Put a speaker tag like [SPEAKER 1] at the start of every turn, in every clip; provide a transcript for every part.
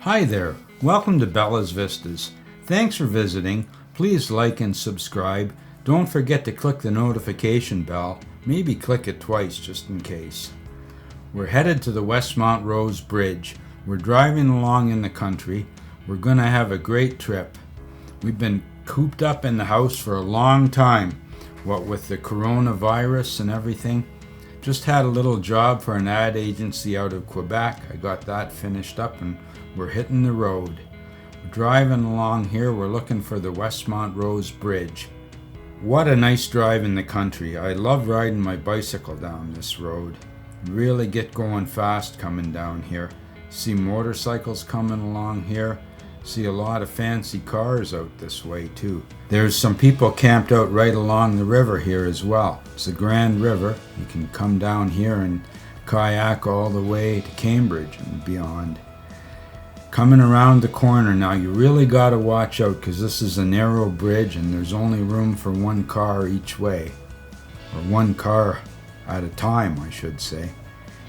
[SPEAKER 1] Hi there, welcome to Bella's Vistas. Thanks for visiting. Please like and subscribe. Don't forget to click the notification bell. Maybe click it twice just in case. We're headed to the Westmontrose Bridge. We're driving along in the country. We're going to have a great trip. We've been cooped up in the house for a long time. What with the coronavirus and everything. Just had a little job for an ad agency out of Quebec. I got that finished up and we're hitting the road. We're driving along here. We're looking for the Westmontrose Bridge. What a nice drive in the country. I love riding my bicycle down this road. Really get going fast coming down here. See motorcycles coming along here. See a lot of fancy cars out this way too. There's some people camped out right along the river here as well. It's a grand river. You can come down here and kayak all the way to Cambridge and beyond. Coming around the corner now, you really got to watch out because this is a narrow bridge and there's only room for one car each way. Or one car at a time, I should say.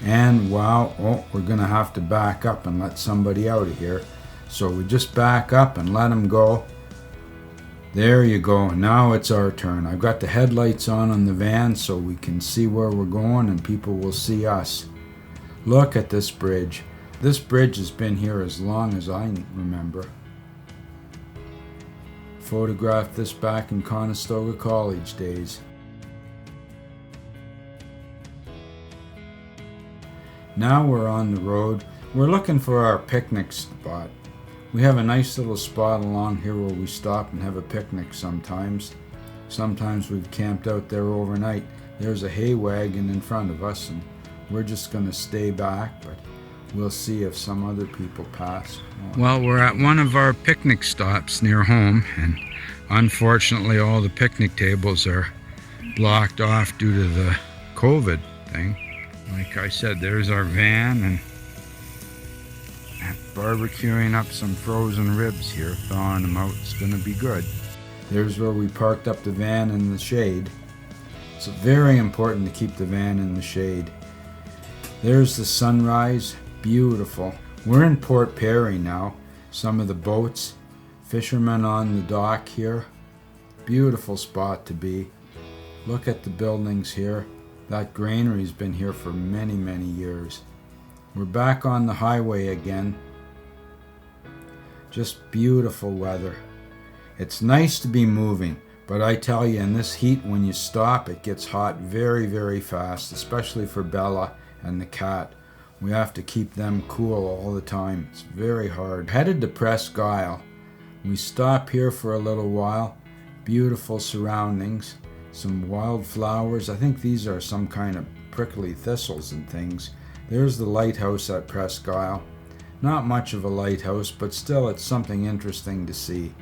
[SPEAKER 1] And wow, we're going to have to back up and let somebody out of here. So we just back up and let them go. There you go. Now it's our turn. I've got the headlights on the van so we can see where we're going and people will see us. Look at this bridge. This bridge has been here as long as I remember. Photographed this back in Conestoga College days. Now we're on the road. We're looking for our picnic spot. We have a nice little spot along here where we stop and have a picnic sometimes. Sometimes we've camped out there overnight. There's a hay wagon in front of us and we're just going to stay back, but we'll see if some other people pass. Well, we're at one of our picnic stops near home, and unfortunately all the picnic tables are blocked off due to the COVID thing. Like I said, there's our van and barbecuing up some frozen ribs here, thawing them out. It's going to be good. There's where we parked up the van in the shade. It's very important to keep the van in the shade. There's the sunrise. Beautiful. We're in Port Perry now. Some of the boats, fishermen on the dock here. Beautiful spot to be. Look at the buildings here. That granary's been here for many, many years. We're back on the highway again. Just beautiful weather. It's nice to be moving, but I tell you, in this heat, when you stop, it gets hot very, very fast, especially for Bella and the cat. We have to keep them cool all the time. It's very hard. Headed to Presque Isle. We stop here for a little while. Beautiful surroundings. Some wildflowers. I think these are some kind of prickly thistles and things. There's the lighthouse at Presque Isle. Not much of a lighthouse, but still it's something interesting to see.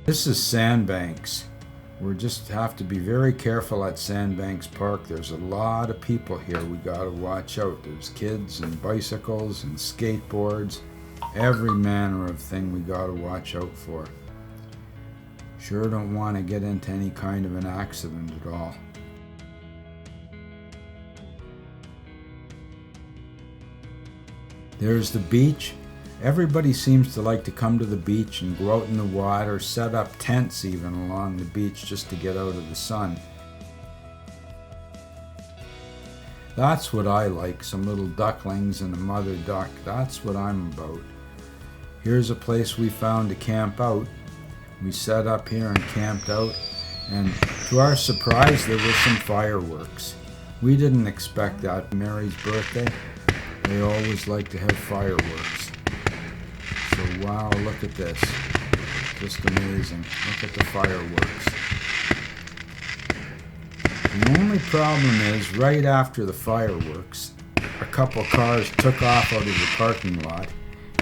[SPEAKER 1] This is Sandbanks. We just have to be very careful at Sandbanks Park. There's a lot of people here we gotta watch out. There's kids and bicycles and skateboards. Every manner of thing we gotta watch out for. Sure don't want to get into any kind of an accident at all. There's the beach. Everybody seems to like to come to the beach and go out in the water, set up tents even along the beach just to get out of the sun. That's what I like, some little ducklings and a mother duck. That's what I'm about. Here's a place we found to camp out. We set up here and camped out, and to our surprise there were some fireworks. We didn't expect that. Mary's birthday, they always like to have fireworks. So wow, look at this. Just amazing. Look at the fireworks. The only problem is, right after the fireworks, a couple cars took off out of the parking lot,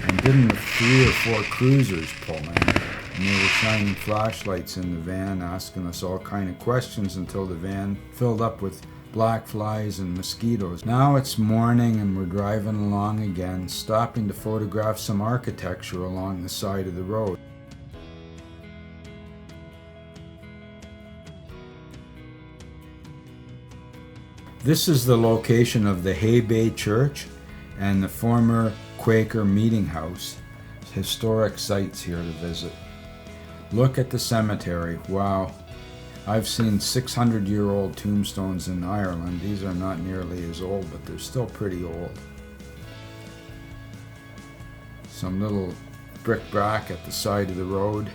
[SPEAKER 1] and didn't 3 or 4 cruisers pull in? And they were shining flashlights in the van, asking us all kind of questions until the van filled up with black flies and mosquitoes. Now it's morning and we're driving along again, stopping to photograph some architecture along the side of the road. This is the location of the Hay Bay Church and the former Quaker Meeting House. Historic sites here to visit. Look at the cemetery. Wow. I've seen 600-year-old tombstones in Ireland. These are not nearly as old, but they're still pretty old. Some little bric-a-brac at the side of the road.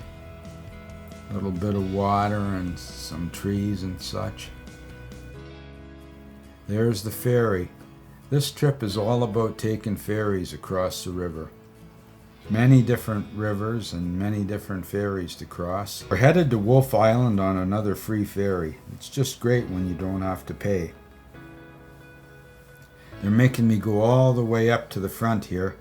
[SPEAKER 1] A little bit of water and some trees and such. There's the ferry. This trip is all about taking ferries across the river. Many different rivers and many different ferries to cross. We're headed to Wolf Island on another free ferry. It's just great when you don't have to pay. They're making me go all the way up to the front here.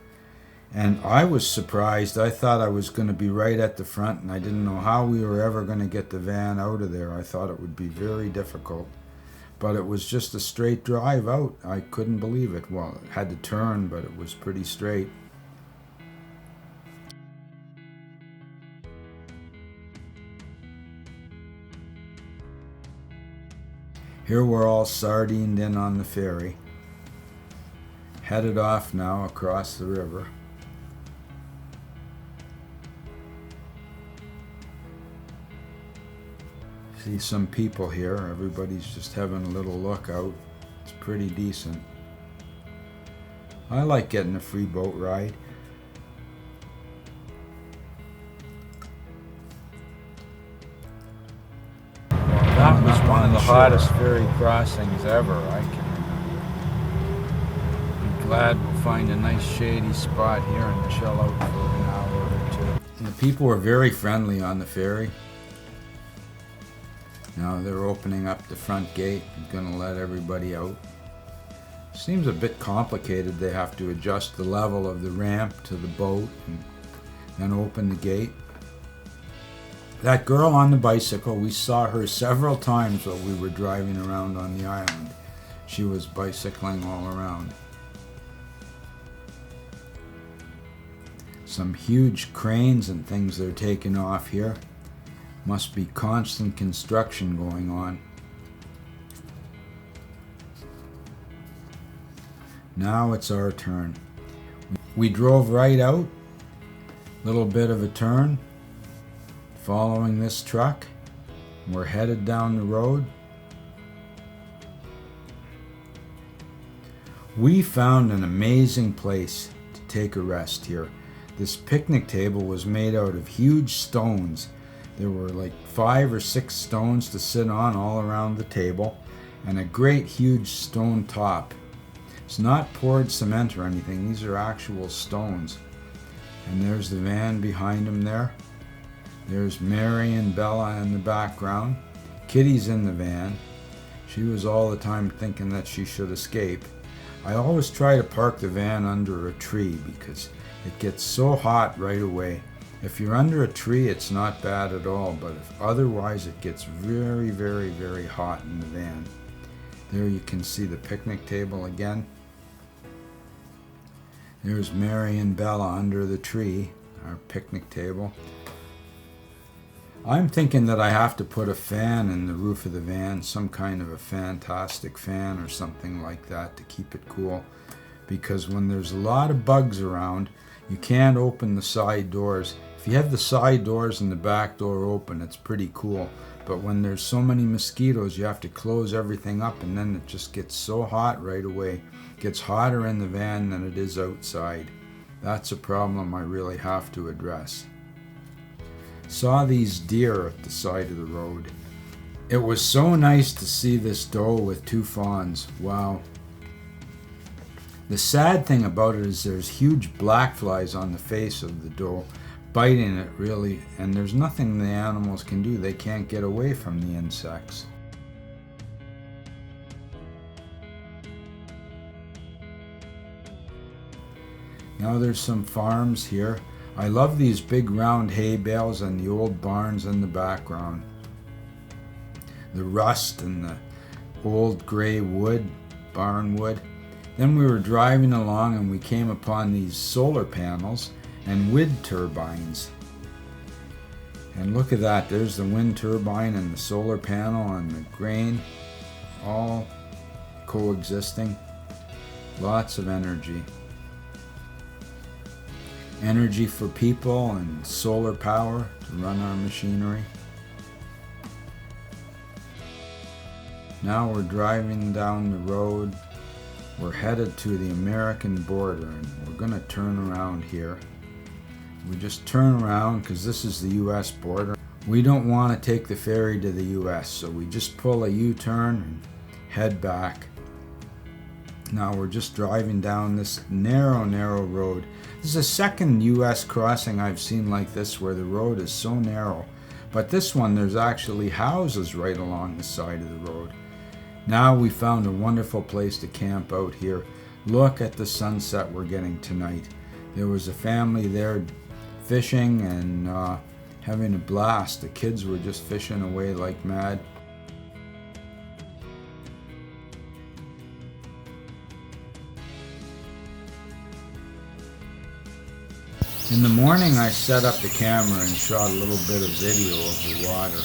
[SPEAKER 1] And I was surprised. I thought I was going to be right at the front, and I didn't know how we were ever going to get the van out of there. I thought it would be very difficult. But it was just a straight drive out. I couldn't believe it. Well, it had to turn, but it was pretty straight. Here we're all sardined in on the ferry. Headed off now across the river. See some people here. Everybody's just having a little look out. It's pretty decent. I like getting a free boat ride. That was one of the hottest ferry crossings ever, I can remember. I'm glad we'll find a nice shady spot here and chill out for an hour or two. And the people were very friendly on the ferry. Now they're opening up the front gate and gonna let everybody out. Seems a bit complicated. They have to adjust the level of the ramp to the boat and then open the gate. That girl on the bicycle, we saw her several times while we were driving around on the island. She was bicycling all around. Some huge cranes and things they're taking off here. Must be constant construction going on. Now it's our turn. We drove right out, little bit of a turn, following this truck. We're headed down the road. We found an amazing place to take a rest here. This picnic table was made out of huge stones. There were like 5 or 6 stones to sit on all around the table, and a great huge stone top. It's not poured cement or anything. These are actual stones. And there's the van behind him there. There's Mary and Bella in the background. Kitty's in the van. She was all the time thinking that she should escape. I always try to park the van under a tree because it gets so hot right away. If you're under a tree, it's not bad at all, but if otherwise it gets very, very, very hot in the van. There you can see the picnic table again. There's Mary and Bella under the tree, our picnic table. I'm thinking that I have to put a fan in the roof of the van, some kind of a fantastic fan or something like that to keep it cool. Because when there's a lot of bugs around, you can't open the side doors. If you have the side doors and the back door open, it's pretty cool. But when there's so many mosquitoes, you have to close everything up, and then it just gets so hot right away. It gets hotter in the van than it is outside. That's a problem I really have to address. Saw these deer at the side of the road. It was so nice to see this doe with 2 fawns. Wow. The sad thing about it is there's huge black flies on the face of the doe, biting it really, and there's nothing the animals can do. They can't get away from the insects. Now there's some farms here. I love these big round hay bales and the old barns in the background. The rust and the old gray wood, barn wood. Then we were driving along and we came upon these solar panels and wind turbines. And look at that, there's the wind turbine and the solar panel and the grain all coexisting. Lots of energy. Energy for people and solar power to run our machinery. Now we're driving down the road. We're headed to the American border, and we're going to turn around here. We just turn around because this is the U.S. border. We don't want to take the ferry to the U.S., so we just pull a U-turn and head back. Now we're just driving down this narrow road. This is the second U.S. crossing I've seen like this where the road is so narrow. But this one, there's actually houses right along the side of the road. Now we found a wonderful place to camp out here. Look at the sunset we're getting tonight. There was a family there fishing and having a blast. The kids were just fishing away like mad. In the morning I set up the camera and shot a little bit of video of the water.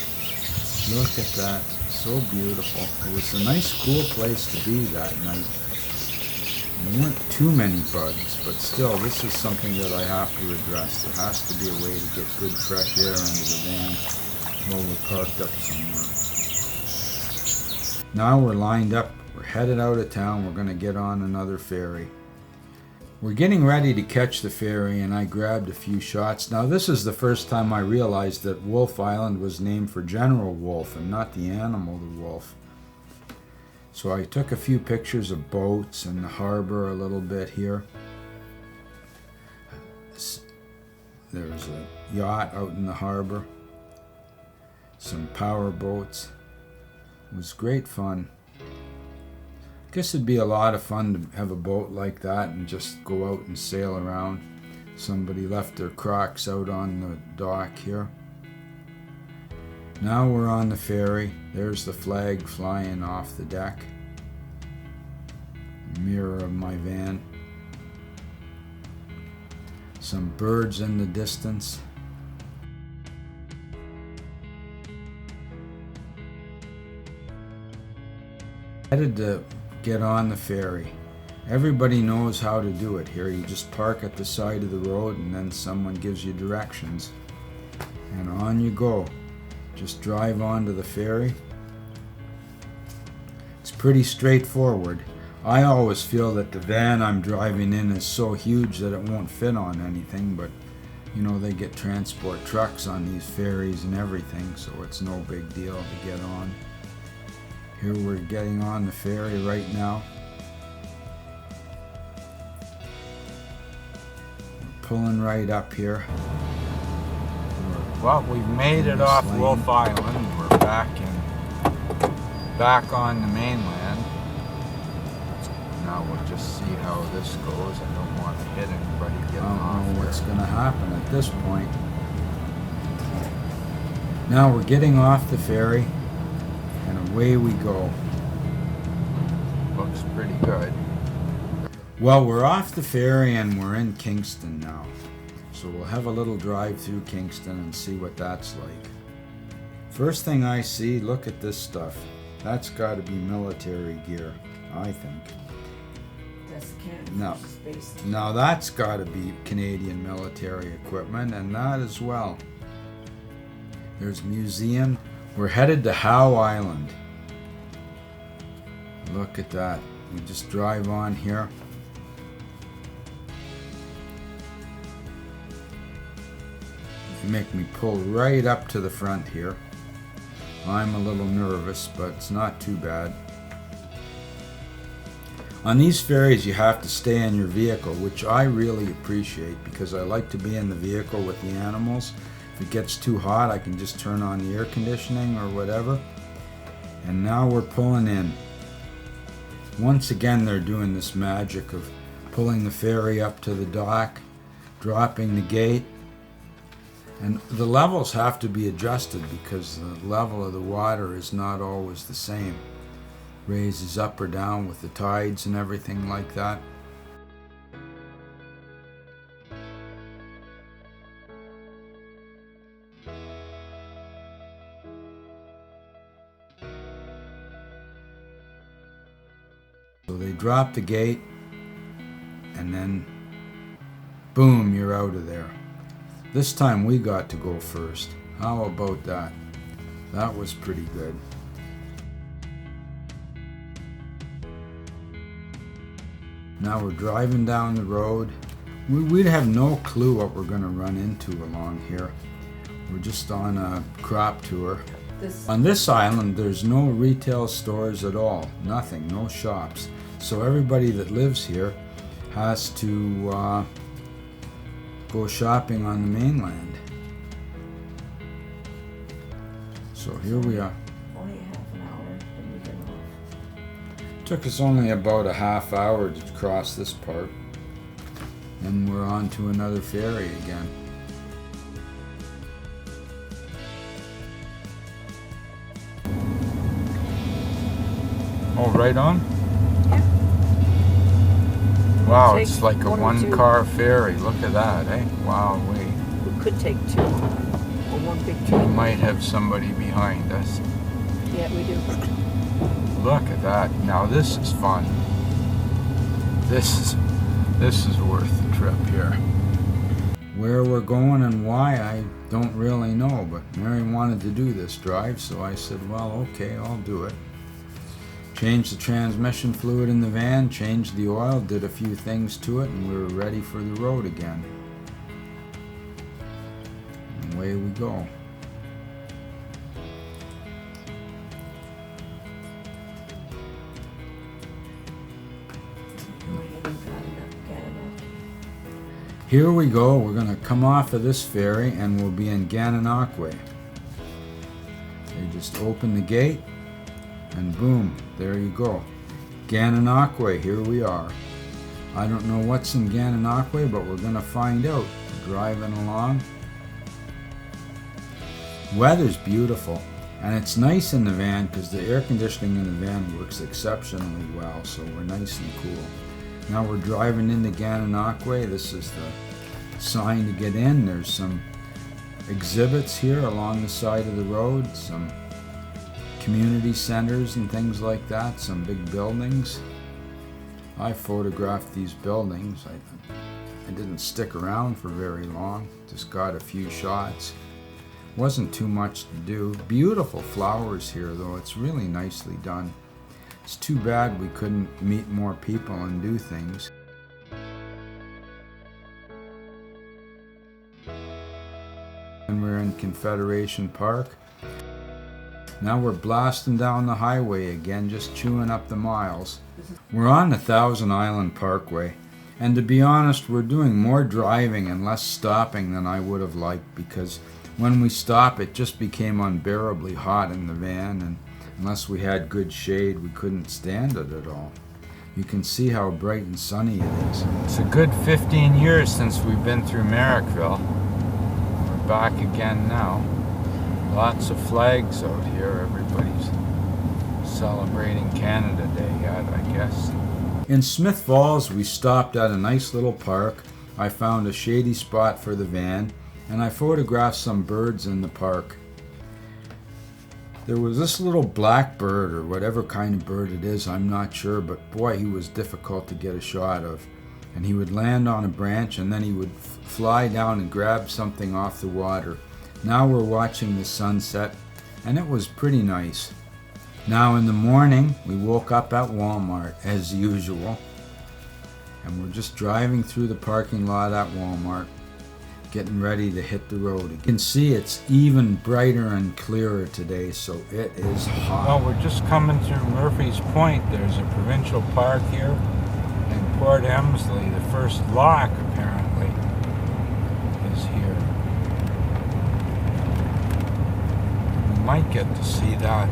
[SPEAKER 1] Look at that, so beautiful. It was a nice cool place to be that night. There weren't too many bugs, but still this is something that I have to address. There has to be a way to get good fresh air into the van while we're parked up somewhere. Now we're lined up, we're headed out of town, we're going to get on another ferry. We're getting ready to catch the ferry, and I grabbed a few shots. Now this is the first time I realized that Wolf Island was named for General Wolfe and not the animal, the wolf. So I took a few pictures of boats and the harbor a little bit here. There's a yacht out in the harbor, some power boats. It was great fun. I guess it'd be a lot of fun to have a boat like that and just go out and sail around. Somebody left their Crocs out on the dock here. Now we're on the ferry. There's the flag flying off the deck. Mirror of my van. Some birds in the distance. Headed to get on the ferry. Everybody knows how to do it here. You just park at the side of the road and then someone gives you directions. And on you go. Just drive onto the ferry. It's pretty straightforward. I always feel that the van I'm driving in is so huge that it won't fit on anything, but you know, they get transport trucks on these ferries and everything, so it's no big deal to get on. Here we're getting on the ferry right now. We're pulling right up here. Well, we've made it off Wolf Island. We're back on the mainland. Now we'll just see how this goes. I don't want to hit anybody getting off. I don't know what's going to happen at this point. Now we're getting off the ferry. And away we go. Looks pretty good. Well, we're off the ferry and we're in Kingston now. So we'll have a little drive through Kingston and see what that's like. First thing I see, look at this stuff. That's got to be military gear, I think.
[SPEAKER 2] That's Canada.
[SPEAKER 1] No. Now that's got to be Canadian military equipment, and that as well. There's a museum. We're headed to Howe Island. Look at that. We just drive on here. They make me pull right up to the front here. I'm a little nervous, but it's not too bad. On these ferries you have to stay in your vehicle, which I really appreciate because I like to be in the vehicle with the animals. If it gets too hot, I can just turn on the air conditioning or whatever. And now we're pulling in. Once again, they're doing this magic of pulling the ferry up to the dock, dropping the gate. And the levels have to be adjusted because the level of the water is not always the same. Raises up or down with the tides and everything like that. drop the gate, and then boom, you're out of there. This time we got to go first. How about that? That was pretty good. Now we're driving down the road. We'd have no clue what we're going to run into along here. We're just on a crop tour. On this island, there's no retail stores at all. Nothing, no shops. So everybody that lives here has to go shopping on the mainland. So here we are.
[SPEAKER 2] Only half an hour and we get off.
[SPEAKER 1] Took us only about a half hour to cross this part. And we're on to another ferry again. Oh, right on?
[SPEAKER 2] Yeah.
[SPEAKER 1] Wow,
[SPEAKER 2] Take
[SPEAKER 1] it's like a
[SPEAKER 2] one or
[SPEAKER 1] one-car ferry. Look at that, eh? Wow,
[SPEAKER 2] We could take two. Or one big
[SPEAKER 1] we
[SPEAKER 2] train.
[SPEAKER 1] might have somebody behind us.
[SPEAKER 2] Yeah, we do.
[SPEAKER 1] Look at that. Now this is fun. This is worth the trip here. Where we're going and why, I don't really know, but Mary wanted to do this drive, so I said, well, okay, I'll do it. Changed the transmission fluid in the van, changed the oil, did a few things to it, and we were ready for the road again. And away we go. Here we go. We're going to come off of this ferry and we'll be in Gananoque. They just open the gate and boom, there you go. Gananoque, here we are. I don't know what's in Gananoque, but we're going to find out. We're driving along. Weather's beautiful, and it's nice in the van because the air conditioning in the van works exceptionally well, so we're nice and cool. Now we're driving into Gananoque. This is the sign to get in. There's some exhibits here along the side of the road, some community centers and things like that, some big buildings. I photographed these buildings. I didn't stick around for very long, just got a few shots. Wasn't too much to do. Beautiful flowers here though, it's really nicely done. It's too bad we couldn't meet more people and do things. And we're in Confederation Park. Now we're blasting down the highway again, just chewing up the miles. We're on the Thousand Island Parkway, and to be honest, we're doing more driving and less stopping than I would have liked, because when we stop, it just became unbearably hot in the van, and unless we had good shade, we couldn't stand it at all. You can see how bright and sunny it is. It's a good 15 years since we've been through Merrickville. We're back again now. Lots of flags out here. Everybody's celebrating Canada Day yet, I guess. In Smith Falls, we stopped at a nice little park. I found a shady spot for the van, and I photographed some birds in the park. There was this little blackbird, or whatever kind of bird it is, I'm not sure, but boy, he was difficult to get a shot of. And he would land on a branch, and then he would fly down and grab something off the water. Now we're watching the sunset, and it was pretty nice. Now in the morning, we woke up at Walmart, as usual, and we're just driving through the parking lot at Walmart, getting ready to hit the road again. You can see it's even brighter and clearer today, so it is hot. Well, we're just coming through Murphy's Point. There's a provincial park here, and Port Emsley, the first lock apparently, is here. We might get to see that.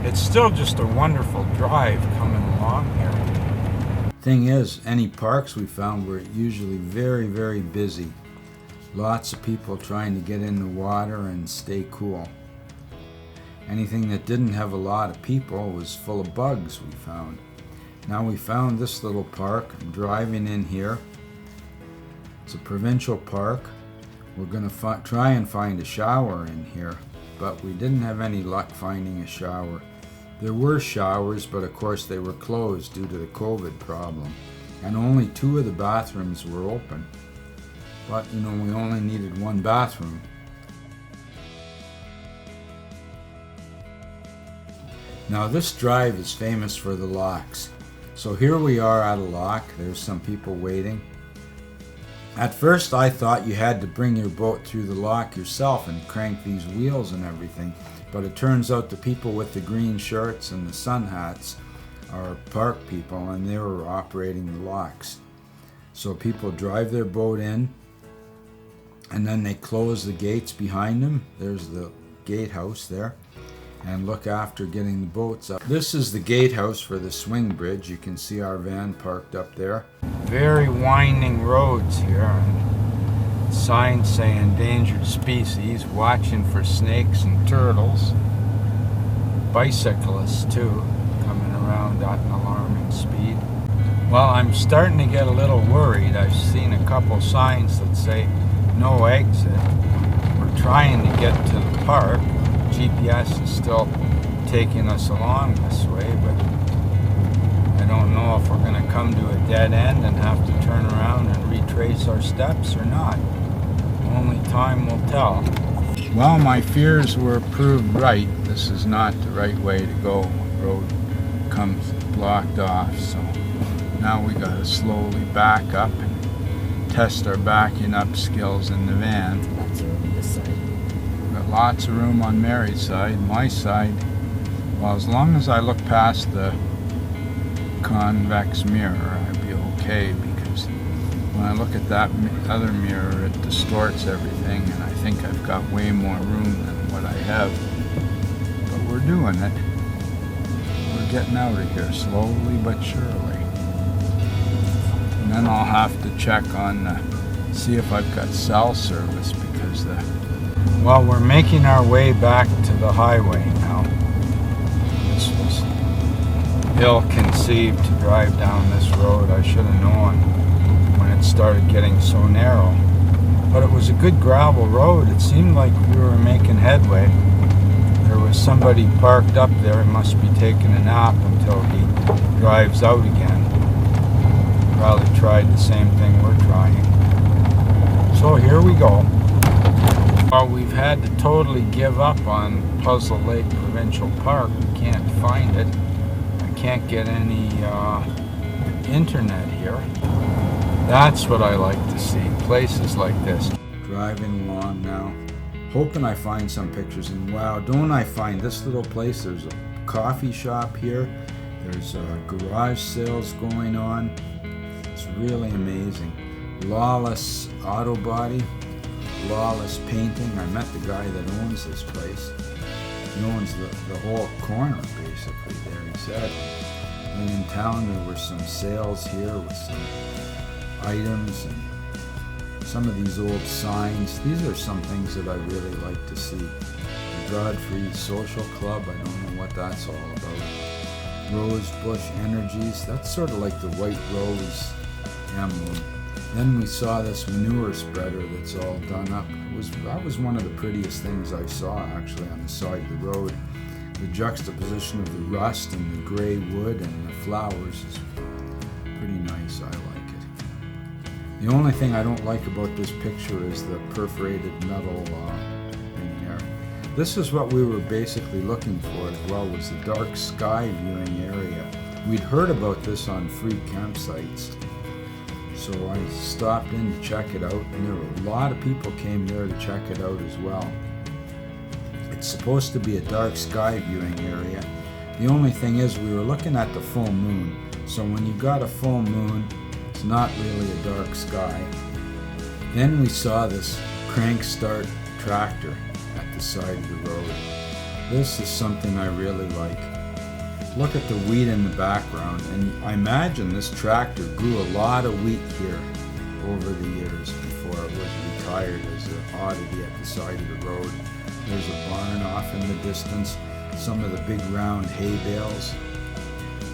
[SPEAKER 1] It's still just a wonderful drive coming along here. Thing is, any parks we found were usually very, very busy. Lots of people trying to get in the water and stay cool. Anything that didn't have a lot of people was full of bugs, we found. Now we found this little park. I'm driving in here. It's a provincial park. We're going to try and find a shower in here, but we didn't have any luck finding a shower. There were showers, but of course they were closed due to the COVID problem, and only 2 of the bathrooms were open. But we only needed 1 bathroom. Now this drive is famous for the locks. So here we are at a lock. There's some people waiting. At first I thought you had to bring your boat through the lock yourself and crank these wheels and everything, but it turns out the people with the green shirts and the sun hats are park people, and they were operating the locks. So people drive their boat in, and then they close the gates behind them. There's the gatehouse there, and look after getting the boats up. This is the gatehouse for the swing bridge. You can see our van parked up there. Very winding roads here, and signs say endangered species, watching for snakes and turtles. Bicyclists too, coming around at an alarming speed. Well, I'm starting to get a little worried. I've seen a couple signs that say no exit. We're trying to get to the park. GPS is still taking us along this way, but I don't know if we're going to come to a dead end and have to turn around and retrace our steps or not. Only time will tell. Well, my fears were proved right. This is not the right way to go. The road comes blocked off, so now we got to slowly back up and test our backing up skills in the van.
[SPEAKER 2] Lots of room on this side.
[SPEAKER 1] Got lots of room on Mary's side. My side, well, as long as I look past the convex mirror, I'd be okay, because when I look at that other mirror, it distorts everything, and I think I've got way more room than what I have. But we're doing it. We're getting out of here slowly but surely. And then I'll have to check on, see if I've got cell service, because well, we're making our way back to the highway now. This was ill-conceived to drive down this road. I should have known when it started getting so narrow. But it was a good gravel road. It seemed like we were making headway. There was somebody parked up there. He must be taking a nap until he drives out again. Probably tried the same thing we're trying. So here we go. Well, we've had to totally give up on Puzzle Lake Provincial Park. We can't find it. I can't get any internet here. That's what I like to see, places like this. Driving along now, hoping I find some pictures, and wow, don't I find this little place. There's a coffee shop here. There's garage sales going on. It's really amazing. Lawless auto body. Lawless painting. I met the guy that owns this place. He owns the whole corner basically there, he said. And in town there were some sales here with some items and some of these old signs. These are some things that I really like to see. The Godfrey Social Club, I don't know what that's all about. Rose Bush Energies, that's sort of like the White Rose emblem. Then we saw this manure spreader that's all done up. That was one of the prettiest things I saw actually on the side of the road. The juxtaposition of the rust and the gray wood and the flowers is pretty nice. I like it. The only thing I don't like about this picture is the perforated metal thing there. This is what we were basically looking for as well, was the dark sky viewing area. We'd heard about this on free campsites. So I stopped in to check it out, and there were a lot of people came there to check it out as well. It's supposed to be a dark sky viewing area. The only thing is we were looking at the full moon. So when you got a full moon, it's not really a dark sky. Then we saw this crank start tractor at the side of the road. This is something I really like. Look at the wheat in the background, and I imagine this tractor grew a lot of wheat here over the years before it was retired as an oddity at the side of the road. There's a barn off in the distance, some of the big round hay bales.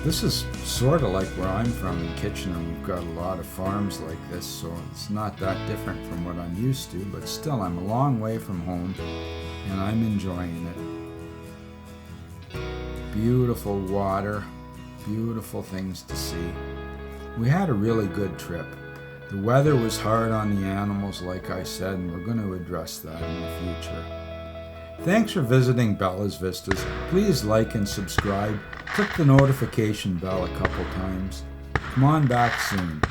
[SPEAKER 1] This is sort of like where I'm from in Kitchener. We've got a lot of farms like this, so it's not that different from what I'm used to, but still I'm a long way from home and I'm enjoying it. Beautiful water, beautiful things to see. We had a really good trip. The weather was hard on the animals, like I said, and we're going to address that in the future. Thanks for visiting Bella's Vistas. Please like and subscribe. Click the notification bell a couple times. Come on back soon.